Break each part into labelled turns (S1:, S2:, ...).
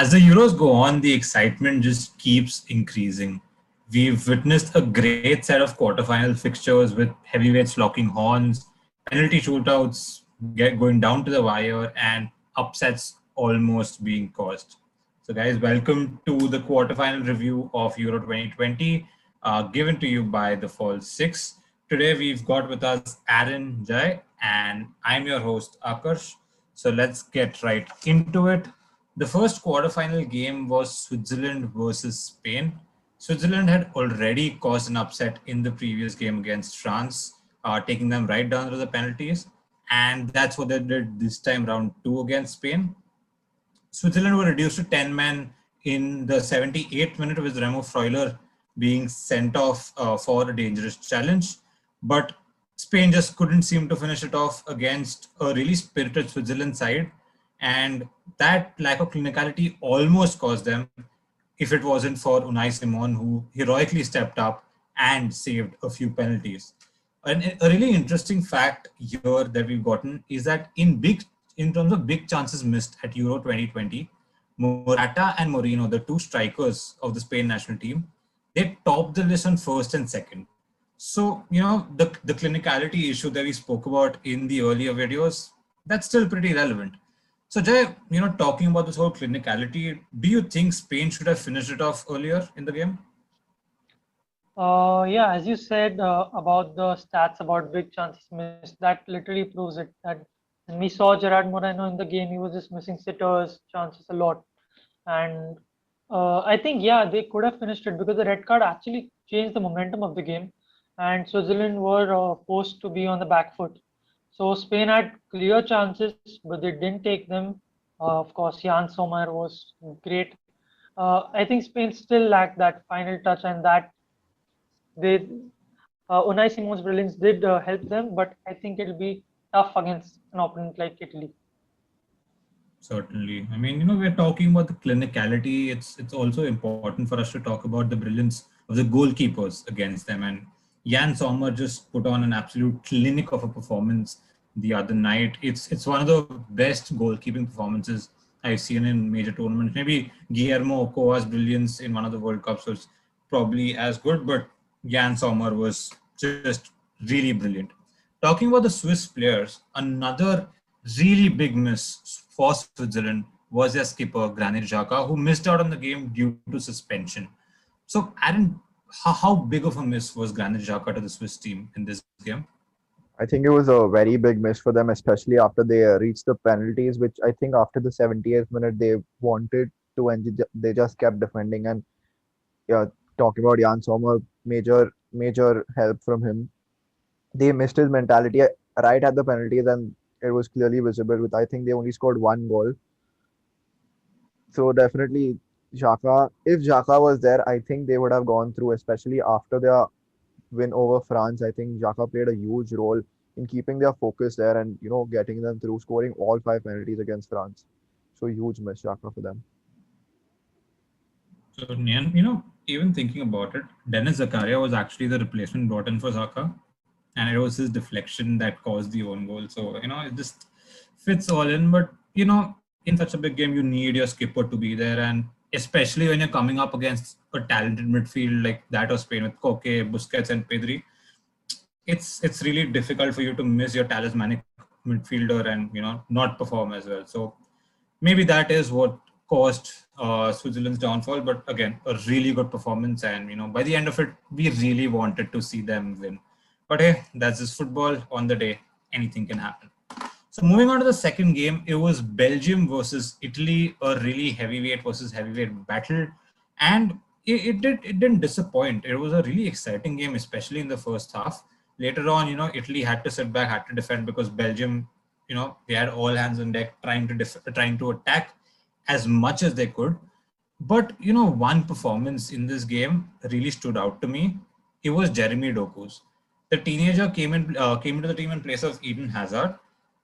S1: As the Euros go on, the excitement just keeps increasing. We've witnessed a great set of quarterfinal fixtures with heavyweights locking horns, penalty shootouts going down to the wire, and upsets almost being caused. So, guys, welcome to the quarterfinal review of Euro 2020, given to you by the Fall 6. Today, we've got with us Aaron, Jai, and I'm your host, Akash. So, let's get right into it. The first quarterfinal game was Switzerland versus Spain. Switzerland had already caused an upset in the previous game against France, taking them right down to the penalties. And that's what they did this time, round two against Spain. Switzerland were reduced to 10 men in the 78th minute with Remo Freuler being sent off for a dangerous challenge. But Spain just couldn't seem to finish it off against a really spirited Switzerland side. And that lack of clinicality almost cost them if it wasn't for Unai Simon, who heroically stepped up and saved a few penalties. And a really interesting fact here that we've gotten is that in terms of big chances missed at Euro 2020, Morata and Moreno, the two strikers of the Spain national team, they topped the list on first and second. So, the clinicality issue that we spoke about in the earlier videos, that's still pretty relevant. So, Jay, talking about this whole clinicality, do you think Spain should have finished it off earlier in the game?
S2: Yeah, as you said about the stats about big chances missed, that literally proves it. That when we saw Gerard Moreno in the game, he was just missing sitters, chances a lot. And I think, yeah, they could have finished it because the red card actually changed the momentum of the game. And Switzerland were forced to be on the back foot. So Spain had clear chances, but they didn't take them. Of course, Jan Sommer was great. I think Spain still lacked that final touch, and that they Unai Simon's brilliance did help them, but I think it'll be tough against an opponent like Italy.
S1: Certainly. I mean, we're talking about the clinicality. It's also important for us to talk about the brilliance of the goalkeepers against them. And Jan Sommer just put on an absolute clinic of a performance the other night. It's one of the best goalkeeping performances I've seen in major tournaments. Maybe Guillermo Ochoa's brilliance in one of the World Cups was probably as good, but Jan Sommer was just really brilliant. Talking about the Swiss players, another really big miss for Switzerland was their skipper, Granit Xhaka, who missed out on the game due to suspension. So, Aaron, how big of a miss was Granit Xhaka to the Swiss team in this game?
S3: I think it was a very big miss for them, especially after they reached the penalties, which I think after the 70th minute they wanted to, and they just kept defending. And yeah, talking about Jan Sommer, major help from him. They missed his mentality right at the penalties, and it was clearly visible. With I think they only scored one goal, so definitely Xhaka. If Xhaka was there, I think they would have gone through, especially after their win over France. I think Xhaka played a huge role in keeping their focus there and getting them through, scoring all five penalties against France. So huge miss Xhaka for them.
S1: So, Nian, even thinking about it, Dennis Zakaria was actually the replacement brought in for Xhaka, and it was his deflection that caused the own goal. So, it just fits all in. But, in such a big game, you need your skipper to be there. And especially when you're coming up against a talented midfield like that of Spain with Koke, Busquets, and Pedri, it's really difficult for you to miss your talismanic midfielder and, not perform as well. So maybe that is what caused Switzerland's downfall. But again, a really good performance. And, by the end of it, we really wanted to see them win. But hey, that's just football. On the day, anything can happen. So moving on to the second game, it was Belgium versus Italy, a really heavyweight versus heavyweight battle. And it didn't disappoint. It was a really exciting game, especially in the first half. Later on, Italy had to sit back, had to defend because Belgium, they had all hands on deck trying to attack as much as they could. But, one performance in this game really stood out to me. It was Jeremy Doku's. The teenager came into the team in place of Eden Hazard,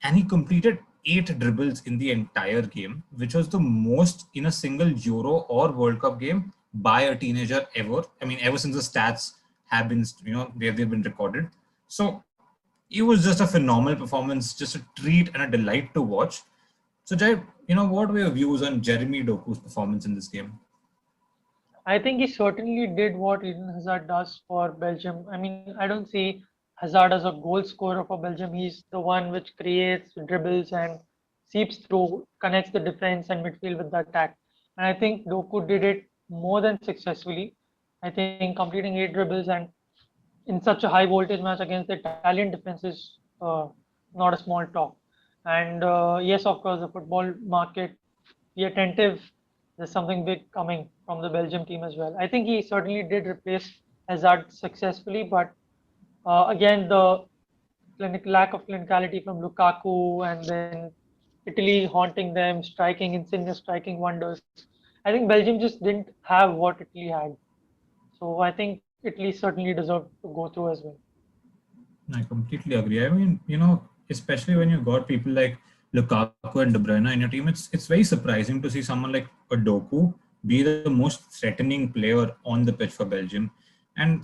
S1: and he completed 8 dribbles in the entire game, which was the most in a single Euro or World Cup game by a teenager ever. I mean, ever since the stats have been, they've been recorded. So it was just a phenomenal performance, just a treat and a delight to watch. So Jai, what were your views on Jeremy Doku's performance in this game?
S2: I think he certainly did what Eden Hazard does for Belgium. I mean, I don't see Hazard as a goal scorer for Belgium. He's the one which creates, dribbles, and seeps through, connects the defense and midfield with the attack. And I think Doku did it more than successfully. I think completing 8 dribbles and in such a high voltage match against the Italian defense is not a small talk. And yes, of course, the football market, be attentive. There's something big coming from the Belgium team as well. I think he certainly did replace Hazard successfully, but again, the lack of clinicality from Lukaku and then Italy haunting them, striking, Insigne striking wonders. I think Belgium just didn't have what Italy had. So I think Italy certainly deserved to go through as well.
S1: I completely agree. I mean, especially when you've got people like Lukaku and De Bruyne in your team, it's very surprising to see someone like a Doku be the most threatening player on the pitch for Belgium, and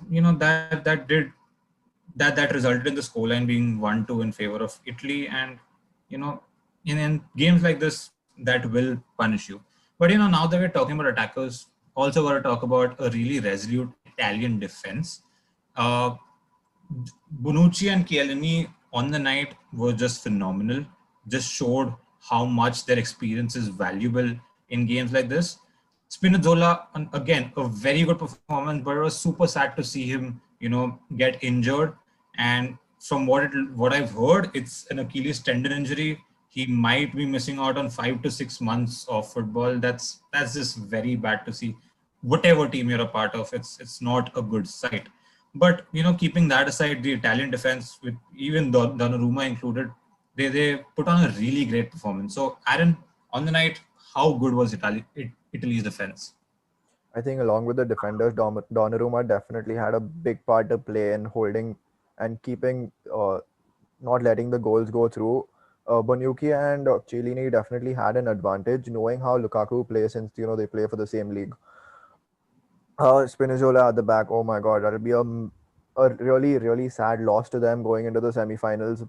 S1: that resulted in the scoreline being 1-2 in favor of Italy, and you know in games like this that will punish you. But now that we're talking about attackers, also got to talk about a really resolute Italian defense. Uh, Bonucci and Chiellini on the night were just phenomenal. Just showed how much their experience is valuable in games like this. Spinazzola, again, a very good performance, but it was super sad to see him, get injured. And from what I've heard, it's an Achilles tendon injury. He might be missing out on 5 to 6 months of football. That's just very bad to see. Whatever team you're a part of, it's not a good sight. But keeping that aside, the Italian defense, with even Donnarumma included, they put on a really great performance. So, Aaron, on the night, how good was Italy's defense?
S3: I think along with the defenders, Donnarumma definitely had a big part to play in holding and keeping, not letting the goals go through. Bonucci and Chiellini definitely had an advantage, knowing how Lukaku plays since they play for the same league. Spinazzola at the back. Oh my God, that'll be a really, really sad loss to them going into the semi-finals.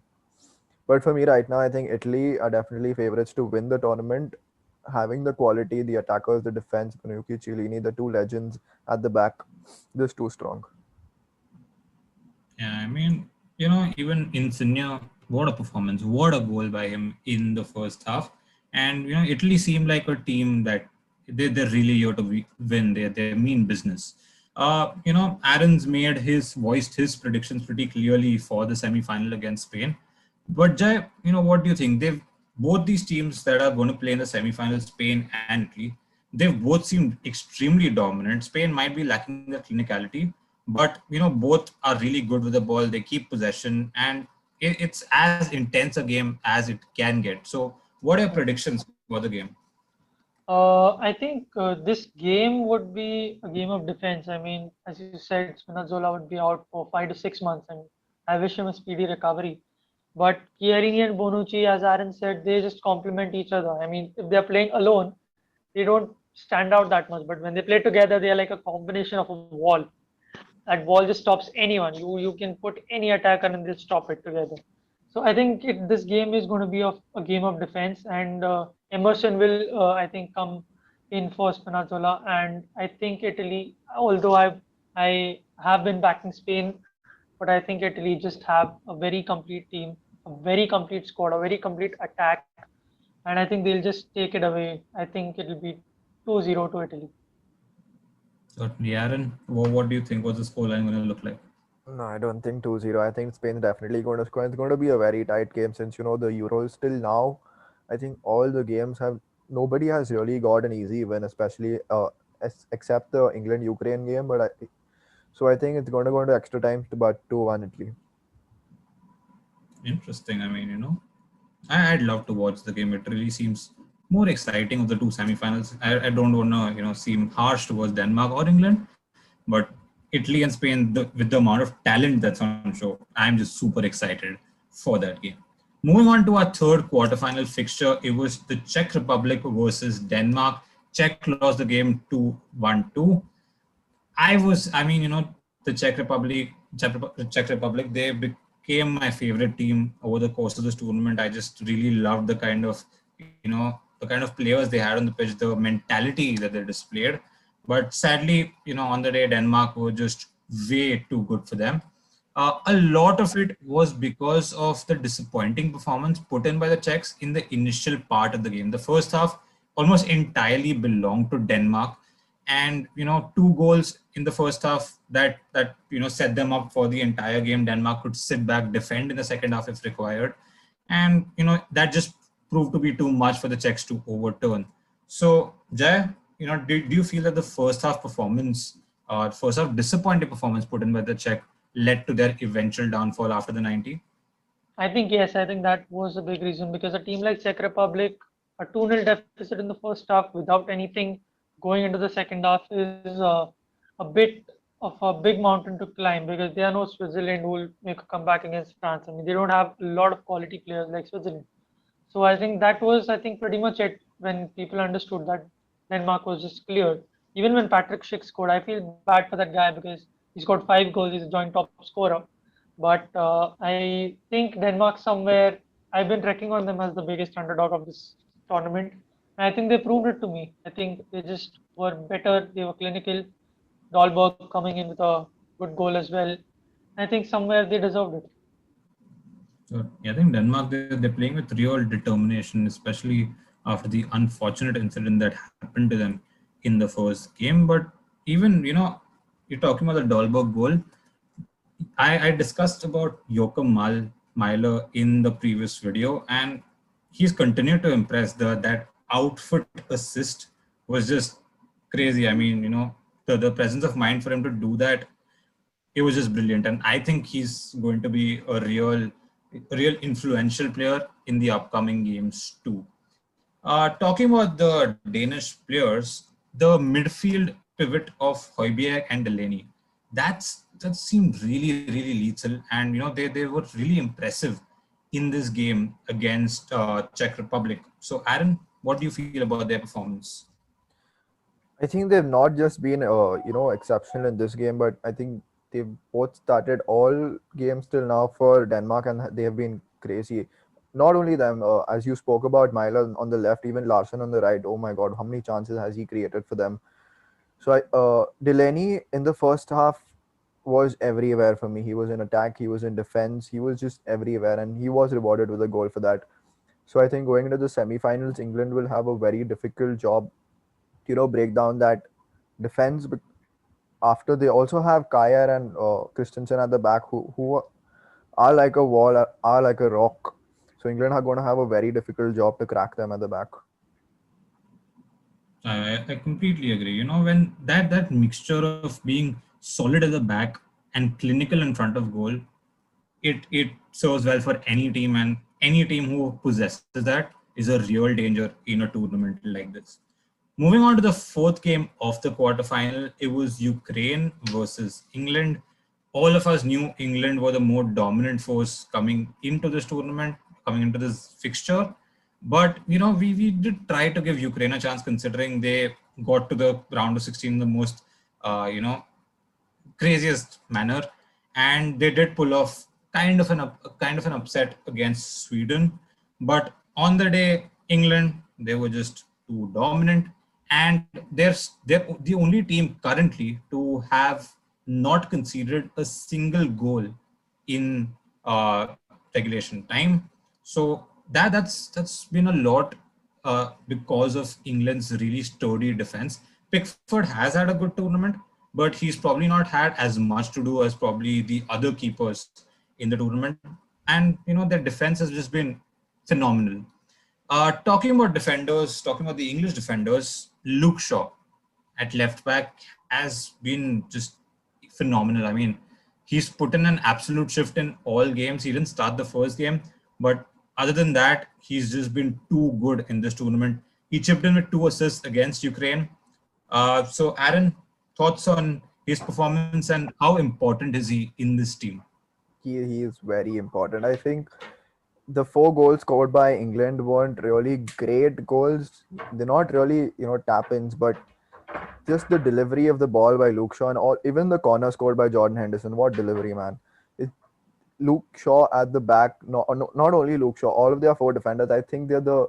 S3: But for me right now, I think Italy are definitely favorites to win the tournament. Having the quality, the attackers, the defense, Bonucci, Chiellini, the two legends at the back, just too strong.
S1: Yeah, I mean, even Insigne, what a performance, what a goal by him in the first half. And, Italy seemed like a team that they're really here to win. They mean business. Aaron's voiced his predictions pretty clearly for the semi-final against Spain. But Jai, what do you think? Both these teams that are going to play in the semi-final, Spain and Italy, they've both seemed extremely dominant. Spain might be lacking the clinicality, but both are really good with the ball. They keep possession, and it's as intense a game as it can get. So, what are your predictions for the game?
S2: I think this game would be a game of defense. I mean, as you said, Spinazzola would be out for 5 to 6 months, and I wish him a speedy recovery. But Chiellini and Bonucci, as Aaron said, they just complement each other. I mean, if they're playing alone, they don't stand out that much. But when they play together, they're like a combination of a wall. That wall just stops anyone. You can put any attacker and they'll stop it together. So I think this game is going to be a game of defense, and Emerson will, I think, come in for Spinazzola, and I think Italy. Although I have been backing Spain, but I think Italy just have a very complete team, a very complete squad, a very complete attack, and I think they'll just take it away. I think it'll be 2-0 to Italy.
S1: Certainly, Aaron, what do you think? What's the scoreline going to look like?
S3: No, I don't think 2-0. I think Spain's definitely going to score. It's going to be a very tight game since the Euros still now. I think all the games have nobody has really got an easy win, especially except the England Ukraine game. So I think it's going to go into extra time, but 2-1 Italy.
S1: Interesting. I mean, I'd love to watch the game. It really seems more exciting of the two semifinals. I don't want to, seem harsh towards Denmark or England, but Italy and Spain, with the amount of talent that's on show, I'm just super excited for that game. Moving on to our third quarterfinal fixture, it was the Czech Republic versus Denmark. Czech lost the game 2-1-2. The Czech Republic, they became my favorite team over the course of this tournament. I just really loved the kind of the kind of players they had on the pitch, the mentality that they displayed. But sadly, on the day, Denmark were just way too good for them. A lot of it was because of the disappointing performance put in by the Czechs in the initial part of the game. The first half almost entirely belonged to Denmark, and two goals in the first half that set them up for the entire game. Denmark could sit back, defend in the second half if required, and that just proved to be too much for the Czechs to overturn. So Jay, do you feel that the first half disappointing performance put in by the Czech led to their eventual downfall after the 90?
S2: I think yes, I think that was a big reason because a team like Czech Republic, a 2-0 deficit in the first half without anything going into the second half is a bit of a big mountain to climb because they are no Switzerland who will make a comeback against France. I mean, they don't have a lot of quality players like Switzerland. So I think that was, I think, pretty much it when people understood that Denmark was just cleared. Even when Patrick Schick scored, I feel bad for that guy because he scored 5 goals. He's a joint top scorer. But I think Denmark somewhere, I've been reckoning on them as the biggest underdog of this tournament. And I think they proved it to me. I think they just were better. They were clinical. Dahlberg coming in with a good goal as well. I think somewhere they deserved it.
S1: So yeah, I think Denmark, they're playing with real determination, especially after the unfortunate incident that happened to them in the first game. But even, you're talking about the Dahlberg goal. I discussed about Joachim Myler in the previous video, and he's continued to impress. That outfoot assist was just crazy. I mean, the presence of mind for him to do that, it was just brilliant. And I think he's going to be a real influential player in the upcoming games too. Talking about the Danish players, the midfield pivot of Højbjerg and Delaney, that seemed really, really lethal, and they were really impressive in this game against Czech Republic. So, Aaron, what do you feel about their performance?
S3: I think they've not just been, exceptional in this game, but I think they've both started all games till now for Denmark, and they have been crazy. Not only them, as you spoke about Myla on the left, even Larson on the right. Oh my God, how many chances has he created for them? So Delaney in the first half was everywhere for me. He was in attack, he was in defense, he was just everywhere, and he was rewarded with a goal for that. So I think going into the semi-finals, England will have a very difficult job break down that defense. After they also have Kyer and Christensen at the back, who are like a wall, are like a rock. So England are going to have a very difficult job to crack them at the back.
S1: I completely agree. When that mixture of being solid at the back and clinical in front of goal, it serves well for any team, and any team who possesses that is a real danger in a tournament like this. Moving on to the fourth game of the quarterfinal, it was Ukraine versus England. All of us knew England were the more dominant force coming into this tournament, coming into this fixture. But we did try to give Ukraine a chance, considering they got to the round of 16 in the most craziest manner, and they did pull off kind of an upset against Sweden. But on the day, England, they were just too dominant, and they're the only team currently to have not conceded a single goal in regulation time. So that's been a lot because of England's really sturdy defense. Pickford has had a good tournament, but he's probably not had as much to do as probably the other keepers in the tournament. And their defense has just been phenomenal. Talking about defenders, talking about the English defenders, Luke Shaw at left back has been just phenomenal. I mean, he's put in an absolute shift in all games. He didn't start the first game, but other than that, he's just been too good in this tournament. He chipped in with 2 assists against Ukraine. So, Aaron, thoughts on his performance and how important is he in this team?
S3: He is very important. I think the 4 goals scored by England weren't really great goals. They're not really, tap-ins, but just the delivery of the ball by Luke Shaw, and all, even the corner scored by Jordan Henderson. What delivery, man! It, Luke Shaw at the back. Not only Luke Shaw, all of their 4 defenders. I think they're the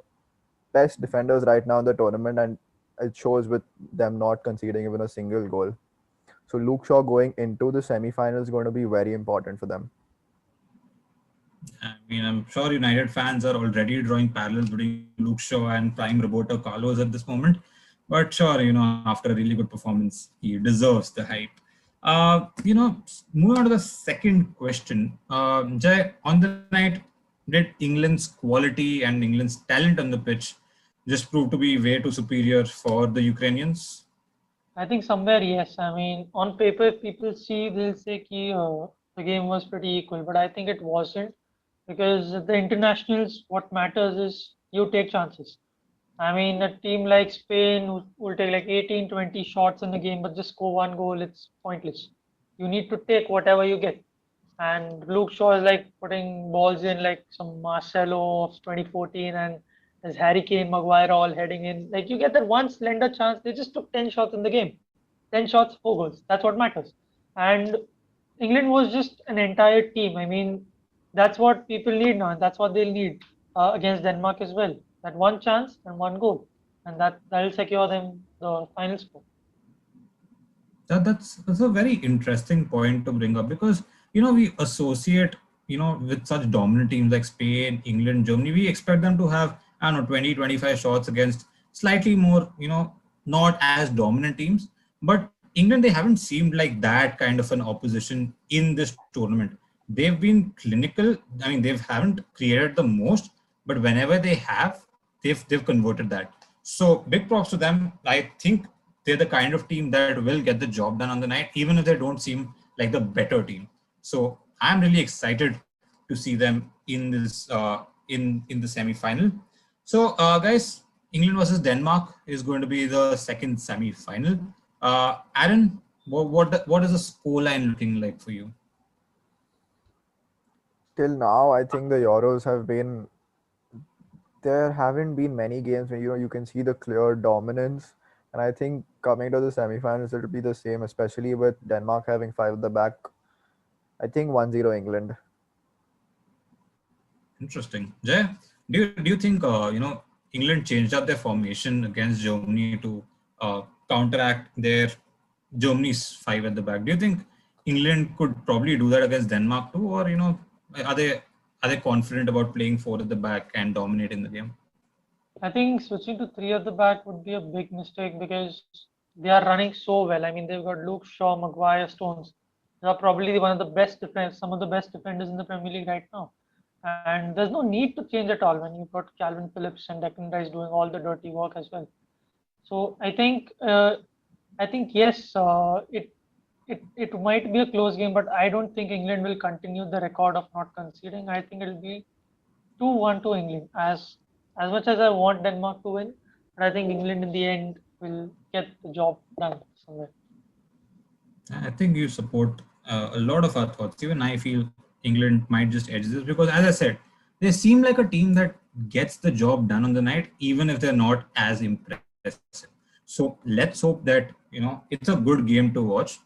S3: best defenders right now in the tournament, and it shows with them not conceding even a single goal. So Luke Shaw going into the semi-final is going to be very important for them.
S1: I mean, I'm sure United fans are already drawing parallels between Luke Shaw and prime Roberto Carlos at this moment. But sure, after a really good performance, he deserves the hype. Moving on to the second question. Jay, on the night, did England's quality and England's talent on the pitch just prove to be way too superior for the Ukrainians?
S2: I think somewhere, yes. I mean, on paper, if people see, they'll say ki, the game was pretty equal, but I think it wasn't because at the internationals, what matters is you take chances. I mean, a team like Spain who will take like 18, 20 shots in the game, but just score one goal, it's pointless. You need to take whatever you get. And Luke Shaw is like putting balls in like some Marcelo of 2014 and there's Harry Kane, Maguire all heading in. Like you get that one slender chance. They just took 10 shots in the game. 10 shots, 4 goals. That's what matters. And England was just an entire team. I mean, that's what people need now. And that's what they'll need against Denmark as well. That one chance and one goal. And that'll secure them the final spot.
S1: That's a very interesting point to bring up because we associate with such dominant teams like Spain, England, Germany. We expect them to have, I don't know, 20, 25 shots against slightly more not as dominant teams. But England, they haven't seemed like that kind of an opposition in this tournament. They've been clinical. I mean, they haven't created the most, but whenever they have, they've converted that. So big props to them. I think they're the kind of team that will get the job done on the night, even if they don't seem like the better team. So I'm really excited to see them in this in the semi-final. So guys, England versus Denmark is going to be the second semi-final. Aaron, what is the scoreline looking like for you?
S3: Till now, I think the Euros have been, there haven't been many games where you can see the clear dominance, and I think coming to the semifinals it'll be the same, especially with Denmark having five at the back. I think 1-0 England.
S1: Interesting. Jay, do you think England changed up their formation against Germany to counteract their Germany's five at the back? Do you think England could probably do that against Denmark too, or are they confident about playing four at the back and dominating the game?
S2: I think switching to three at the back would be a big mistake because they are running so well. I mean, they've got Luke Shaw, Maguire, Stones. They are probably one of the best defense, some of the best defenders in the Premier League right now. And there's no need to change at all when you've got Calvin Phillips and Declan Rice doing all the dirty work as well. So I think yes, it might be a close game, but I don't think England will continue the record of not conceding. I think it'll be 2-1 to England. As much as I want Denmark to win, but I think England in the end will get the job done somewhere.
S1: I think you support a lot of our thoughts. Even I feel England might just edge this because, as I said, they seem like a team that gets the job done on the night, even if they're not as impressive. So let's hope that it's a good game to watch.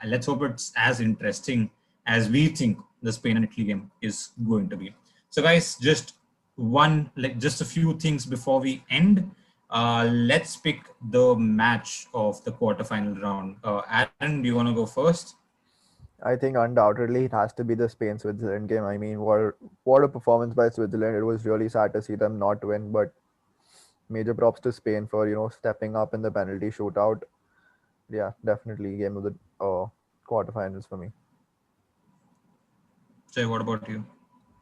S1: And let's hope it's as interesting as we think the Spain and Italy game is going to be. So, guys, just a few things before we end. Let's pick the match of the quarterfinal round. Aaron, do you want to go first?
S3: I think undoubtedly it has to be the Spain Switzerland game. I mean, what a performance by Switzerland. It was really sad to see them not win, but major props to Spain for stepping up in the penalty shootout. Yeah, definitely game of the quarterfinals for me.
S1: Jay, what about you?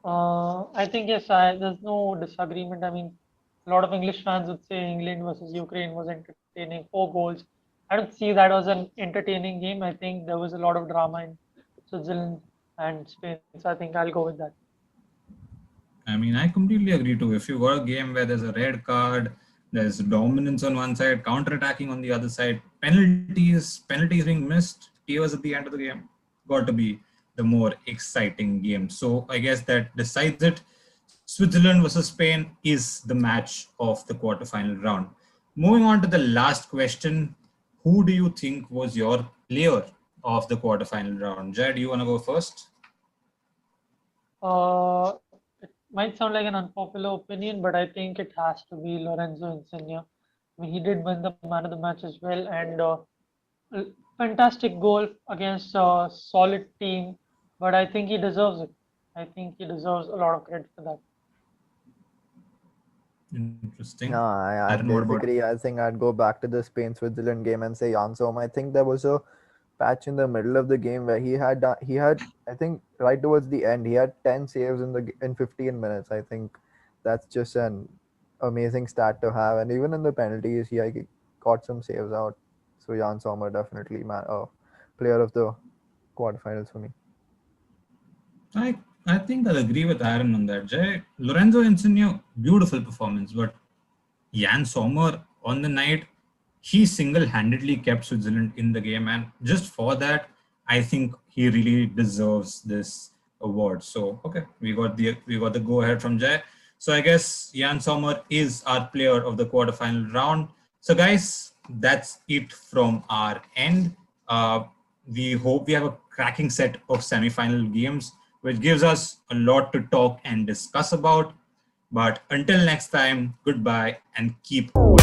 S2: I think yes, there's no disagreement. I mean, a lot of English fans would say England versus Ukraine was entertaining, 4 goals. I don't see that as an entertaining game. I think there was a lot of drama in Switzerland and Spain, so I think I'll go with that.
S1: I mean, I completely agree too. If you got a game where there's a red card, there's dominance on one side, counter-attacking on the other side, penalties being missed, tears at the end of the game, got to be the more exciting game. So I guess that decides it. Switzerland versus Spain is the match of the quarterfinal round. Moving on to the last question, who do you think was your player of the quarterfinal round? Jay, do you want to go first?
S2: Uh, might sound like an unpopular opinion, but I think it has to be Lorenzo Insigne. I mean, he did win the man of the match as well, and fantastic goal against a solid team. But I think he deserves it. I think he deserves a lot of credit for that.
S1: Interesting.
S3: No, I
S1: Aaron, what about?
S3: disagree. I think I'd go back to the Spain Switzerland game and say Jan Sommer. I think there was a patch in the middle of the game where he had I think right towards the end he had 10 saves in 15 minutes. I think that's just an amazing stat to have. And even in the penalties, he got some saves out. So Jan Sommer definitely player of the quarterfinals for me.
S1: I think I'll agree with Aaron on that. Jay, Lorenzo Insigne, beautiful performance, but Jan Sommer on the night, he single-handedly kept Switzerland in the game, and just for that, I think he really deserves this award. So, okay, we got the go-ahead from Jay. So I guess Jan Sommer is our player of the quarterfinal round. So, guys, that's it from our end. We hope we have a cracking set of semi-final games, which gives us a lot to talk and discuss about. But until next time, goodbye and keep watching.